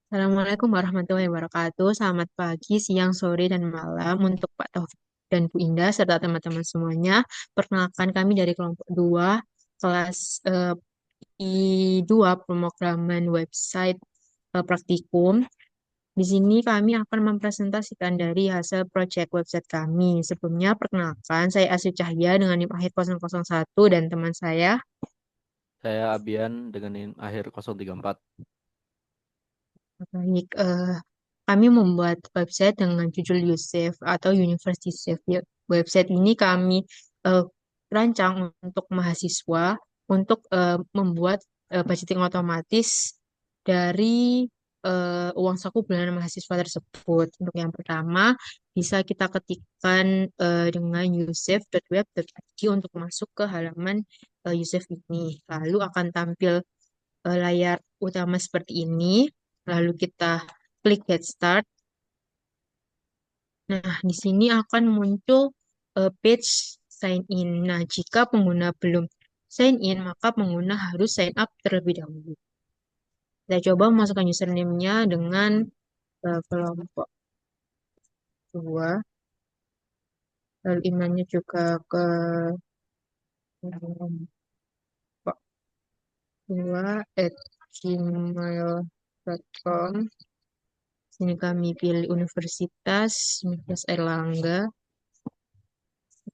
Assalamualaikum warahmatullahi wabarakatuh. Selamat pagi, siang, sore, dan malam untuk Pak Taufik dan Bu Indah serta teman-teman semuanya. Perkenalkan kami dari kelompok 2 kelas I2 pemrograman website praktikum. Di sini kami akan mempresentasikan dari hasil proyek website kami. Sebelumnya perkenalkan saya Asri Cahya dengan NIM akhir 001 dan teman saya. Saya Abian dengan NIM akhir 034. Baik, kami membuat website dengan judul Yusef atau University Safe. Ya, website ini kami eh, rancang untuk mahasiswa untuk membuat budgeting otomatis dari uang saku bulanan mahasiswa tersebut. Untuk yang pertama, bisa kita ketikkan dengan yusef.web.id untuk masuk ke halaman Yusef ini. Lalu akan tampil layar utama seperti ini. Lalu kita klik Get Start. Nah, di sini akan muncul page sign in. Nah, jika pengguna belum sign in, maka pengguna harus sign up terlebih dahulu. Kita coba masukkan username-nya dengan kelompok 2. Lalu emailnya juga ke kelompok 2 @gmail.com. Sini kami pilih Universitas Erlangga.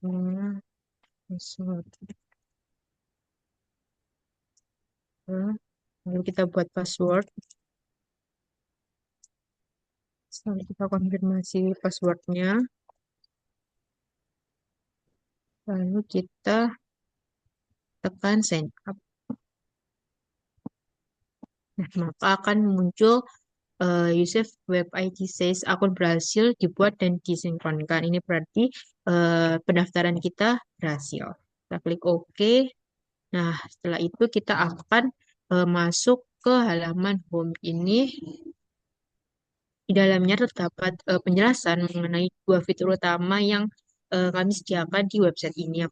Hmm, password. Lalu kita buat password. Setelah kita konfirmasi passwordnya, lalu kita tekan sign up. Nah, maka akan muncul Yusuf Web ID says akun berhasil dibuat dan disinkronkan. Ini berarti pendaftaran kita berhasil. Kita klik OK. Nah, setelah itu kita akan masuk ke halaman home ini. Di dalamnya terdapat penjelasan mengenai dua fitur utama yang kami sediakan di website ini.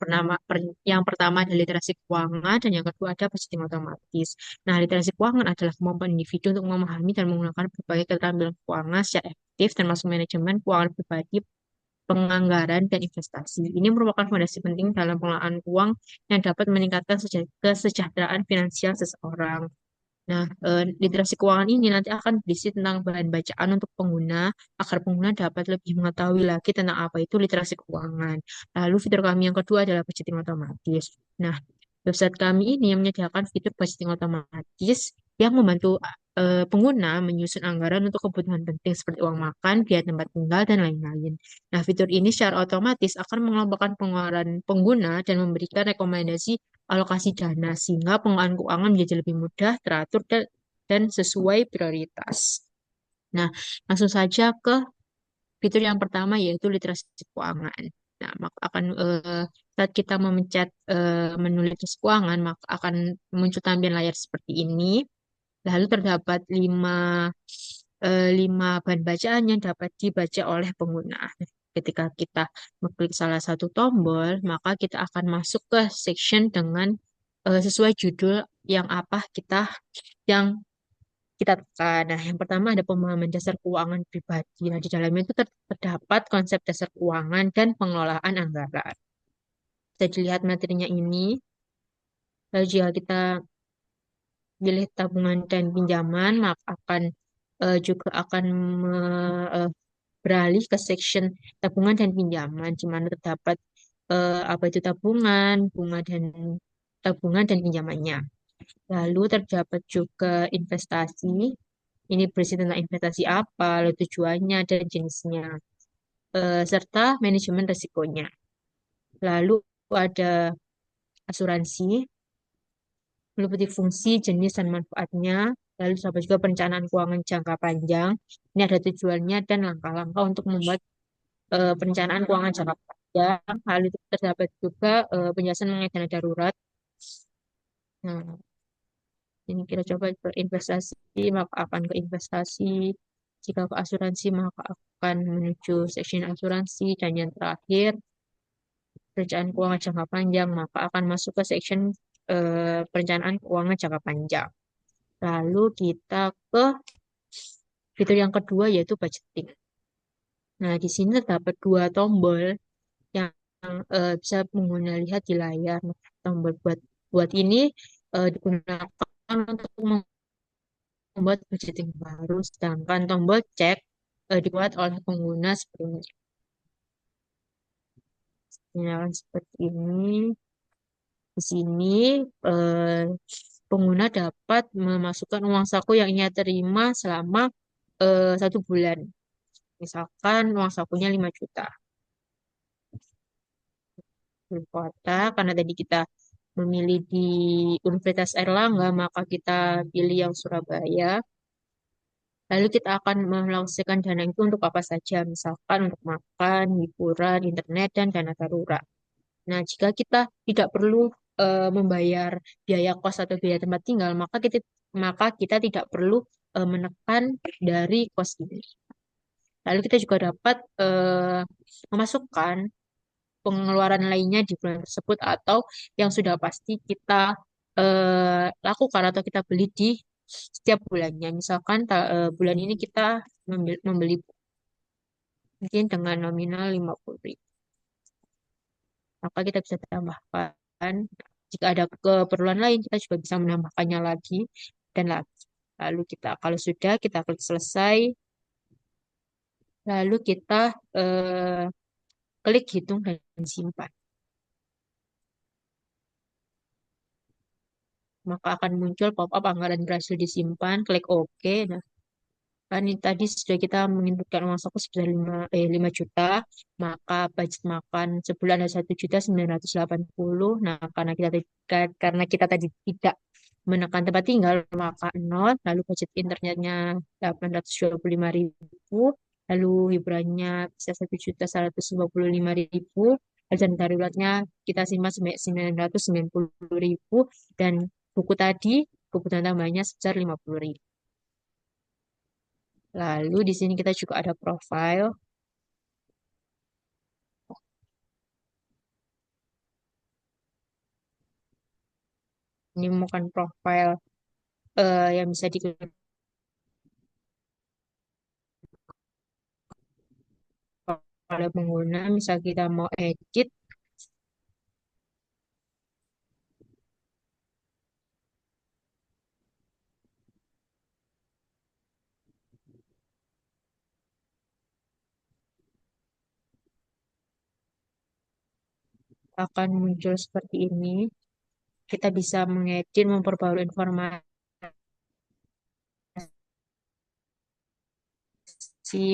Yang pertama adalah literasi keuangan dan yang kedua ada budgeting otomatis. Nah, literasi keuangan adalah kemampuan individu untuk memahami dan menggunakan berbagai keterampilan keuangan secara efektif termasuk manajemen keuangan pribadi, penganggaran, dan investasi. Ini merupakan fondasi penting dalam pengelolaan uang yang dapat meningkatkan kesejahteraan finansial seseorang. Nah, literasi keuangan ini nanti akan berisi tentang bahan bacaan untuk pengguna, agar pengguna dapat lebih mengetahui lagi tentang apa itu literasi keuangan. Lalu fitur kami yang kedua adalah budgeting otomatis. Nah, website kami ini menyediakan fitur budgeting otomatis yang membantu pengguna menyusun anggaran untuk kebutuhan penting seperti uang makan, biaya tempat tinggal, dan lain-lain. Nah, fitur ini secara otomatis akan mengelompokkan pengeluaran pengguna dan memberikan rekomendasi alokasi dana sehingga pengelolaan keuangan menjadi lebih mudah, teratur, dan sesuai prioritas. Nah, langsung saja ke fitur yang pertama yaitu literasi keuangan. Nah, maka akan saat kita memencet menu literasi keuangan, maka akan muncul tampilan layar seperti ini. Lalu terdapat lima bahan bacaan yang dapat dibaca oleh pengguna. Ketika kita mengklik salah satu tombol, maka kita akan masuk ke section dengan sesuai judul yang apa yang kita tekan. Nah, yang pertama ada pemahaman dasar keuangan pribadi. Nah, di dalamnya itu terdapat konsep dasar keuangan dan pengelolaan anggaran. Bisa dilihat materinya ini. Lalu jika kita pilih tabungan dan pinjaman, maka juga akan beralih ke section tabungan dan pinjaman, di mana terdapat apa itu tabungan dan pinjamannya. Lalu terdapat juga investasi. Ini berisi tentang investasi apa, lalu tujuannya dan jenisnya, serta manajemen risikonya. Lalu ada asuransi, meliputi fungsi, jenis, dan manfaatnya. Lalu terdapat juga perencanaan keuangan jangka panjang. Ini ada tujuannya dan langkah-langkah untuk membuat perencanaan keuangan jangka panjang. Lalu terdapat juga penjelasan mengenai dana darurat. Nah, ini kita coba ke investasi, maka akan ke investasi. Jika ke asuransi, maka akan menuju section asuransi. Dan yang terakhir, perencanaan keuangan jangka panjang, maka akan masuk ke section perencanaan keuangan jangka panjang. Lalu kita ke Fitur yang kedua yaitu budgeting. Nah, di sini terdapat dua tombol yang bisa pengguna lihat di layar. Nah, tombol buat buat ini digunakan untuk membuat budgeting baru, sedangkan tombol cek dibuat oleh pengguna sebelumnya. Nah, seperti ini. Di sini eh, pengguna dapat memasukkan uang saku yang ia terima selama 1 bulan. Misalkan uang sakunya 5 juta. Di kota, karena tadi kita memilih di Universitas Airlangga, maka kita pilih yang Surabaya. Lalu kita akan melokasikan dana itu untuk apa saja, misalkan untuk makan, hiburan, internet, dan dana darurat. Nah, jika kita tidak perlu membayar biaya kos atau biaya tempat tinggal, maka kita tidak perlu menekan dari kos ini. Lalu kita juga dapat memasukkan pengeluaran lainnya di bulan tersebut atau yang sudah pasti kita lakukan atau kita beli di setiap bulannya. Misalkan bulan ini kita membeli mungkin dengan nominal 50.000. Maka kita bisa tambahkan. Jika ada keperluan lain, kita juga bisa menambahkannya lagi dan lagi. Lalu kalau sudah, kita klik selesai. Lalu kita eh, klik hitung dan simpan. Maka akan muncul pop-up anggaran berhasil disimpan. Klik OK. Nah, kan ini tadi sudah kita menginputkan uang saku sebesar 5 juta, maka budget makan sebulan ada 1.980.000. Nah, karena kita tadi tidak menekan tempat tinggal, maka nol. Lalu budget internetnya 825.000, lalu hiburannya bisa 1.155.000, dan daruratnya kita simpan sampai 990.000, dan buku tadi kebutuhan tambahnya sebesar 50.000. Lalu di sini kita juga ada profile. Ini bukan profile yang bisa diklik oleh pengguna. Misal kita mau edit, akan muncul seperti ini. Kita bisa mengedit, memperbarui informasi,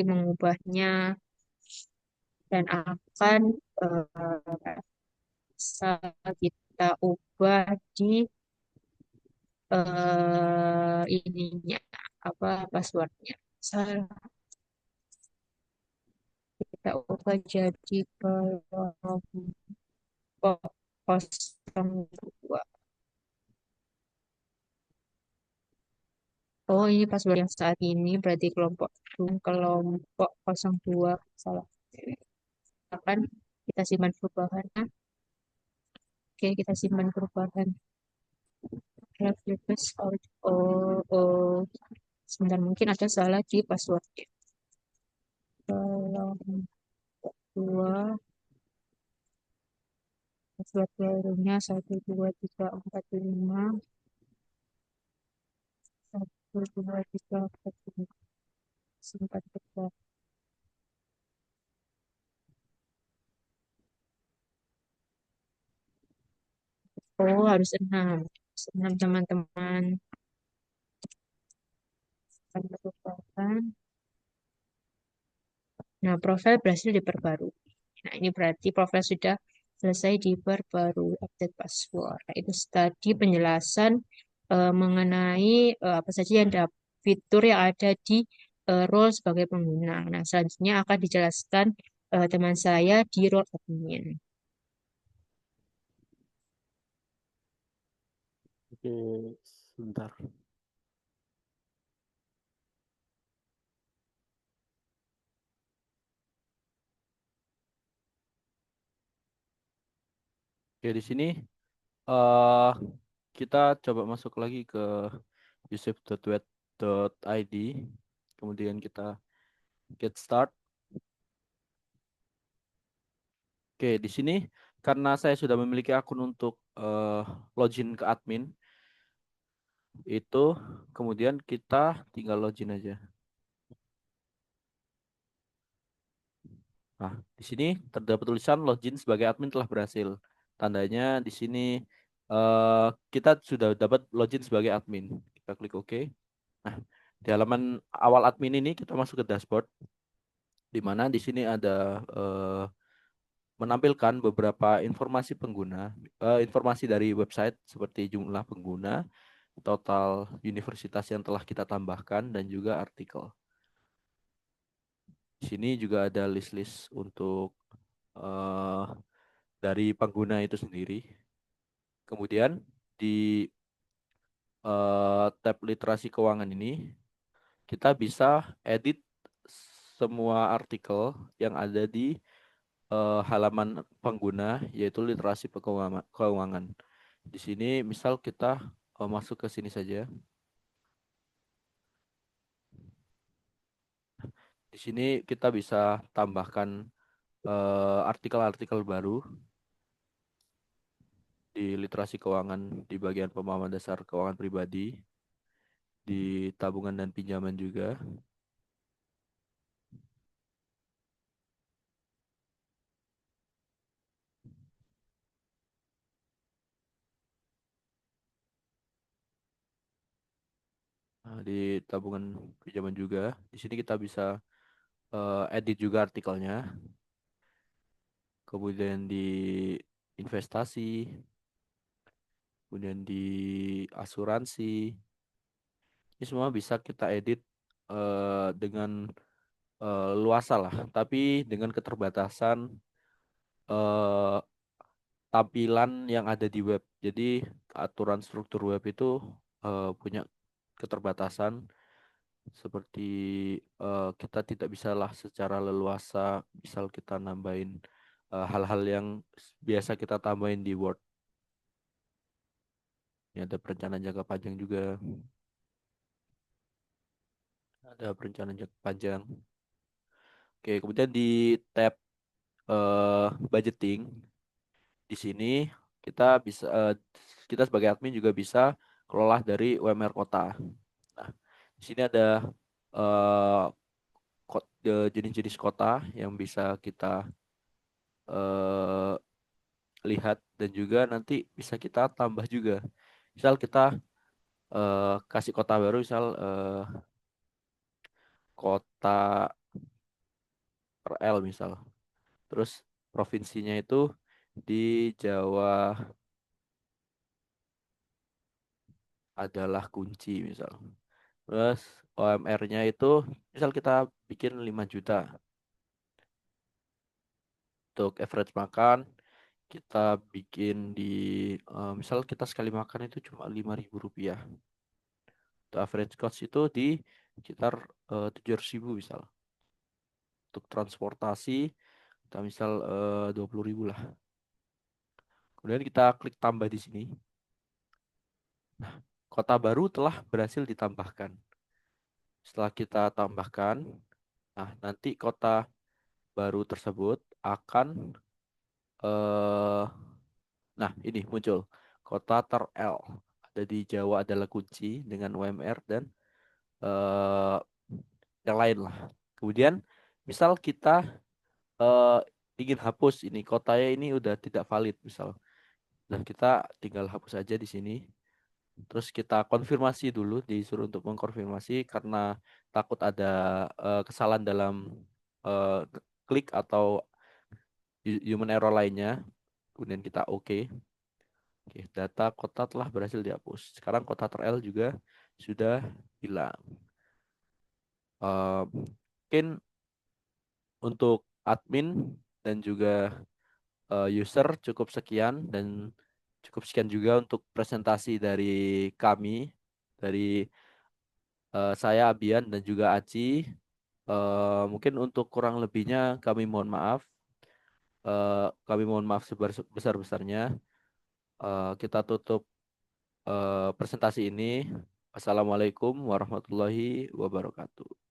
mengubahnya, dan akan bisa kita ubah di ininya, apa passwordnya. Misal kita ubah jadi kelompok 02. Oh, ini password yang saat ini berarti kelompok 02. Salah. Akan kita simpan perubahannya. Oke, kita simpan perubahan. Have request out. Oh, oh. Sebentar, mungkin ada salah di passwordnya. Kelompok 2. Password barunya 123455. 123455. Simpan perubahan. Oh, harus 6. 6 teman-teman. Simpan perubahan. Nah, profil berhasil diperbarui. Nah, ini berarti profil sudah selesai diperbarui, update password. Nah, itu tadi penjelasan mengenai apa saja fitur yang ada di role sebagai pengguna. Nah, selanjutnya akan dijelaskan teman saya di role admin. Oke, sebentar. Oke, di sini eh kita coba masuk lagi ke yusuf.wed.id. Kemudian kita get start. Oke, di sini karena saya sudah memiliki akun untuk login ke admin, itu kemudian kita tinggal login aja. Nah, di sini terdapat tulisan login sebagai admin telah berhasil. Tandanya di sini kita sudah dapat login sebagai admin. Kita klik OK. Nah, di halaman awal admin ini kita masuk ke dashboard, di mana di sini ada menampilkan beberapa informasi pengguna, informasi dari website seperti jumlah pengguna, total universitas yang telah kita tambahkan, dan juga artikel. Di sini juga ada list-list untuk eh, dari pengguna itu sendiri. Kemudian di tab literasi keuangan ini kita bisa edit semua artikel yang ada di halaman pengguna, yaitu literasi keuangan. Di sini misal kita masuk ke sini saja. Di sini kita bisa tambahkan artikel-artikel baru di literasi keuangan di bagian pemahaman dasar keuangan pribadi, di tabungan dan pinjaman juga. Nah, di tabungan pinjaman juga. Di sini kita bisa edit juga artikelnya. Kemudian di investasi, kemudian di asuransi. Ini semua bisa kita edit dengan luasa lah, tapi dengan keterbatasan eh, tampilan yang ada di web. Jadi aturan struktur web itu punya keterbatasan, seperti kita tidak bisalah secara leluasa, misal kita nambahin hal-hal yang biasa kita tambahin di Word. Ini ada perencanaan jangka panjang juga, ada perencanaan jangka panjang. Oke, kemudian di tab budgeting, di sini kita bisa kita sebagai admin juga bisa kelola dari UMR kota. Nah, di sini ada eh, jenis-jenis kota yang bisa kita eh, lihat, dan juga nanti bisa kita tambah juga. Misal kita kasih kota baru, misal kota RL misal. Terus provinsinya itu di Jawa adalah kunci misal. Terus OMR-nya itu misal kita bikin 5 juta. Untuk average makan kita bikin di misal kita sekali makan itu cuma 5.000 rupiah. Untuk average cost itu di sekitar 700.000 misal. Untuk transportasi kita misal 20.000 lah. Kemudian kita klik tambah di sini. Nah, kota baru telah berhasil ditambahkan. Setelah kita tambahkan, nah nanti kota baru tersebut akan eh nah ini muncul kota ter-L. Ada di Jawa adalah kunci dengan UMR dan eh yang lain lah. Kemudian misal kita eh ingin hapus ini kotanya, ini udah tidak valid misal. Dan kita tinggal hapus aja di sini. Terus kita konfirmasi dulu, disuruh untuk mengkonfirmasi karena takut ada kesalahan dalam eh, klik atau human error lainnya. Kemudian kita oke. Oke, data kota telah berhasil dihapus. Sekarang kota ter-L juga sudah hilang. Mungkin untuk admin dan juga user cukup sekian, dan cukup sekian juga untuk presentasi dari kami, dari saya Abian dan juga Aci. Mungkin untuk kurang lebihnya kami mohon maaf. Kami mohon maaf sebesar-besarnya. Kita tutup presentasi ini. Assalamualaikum warahmatullahi wabarakatuh.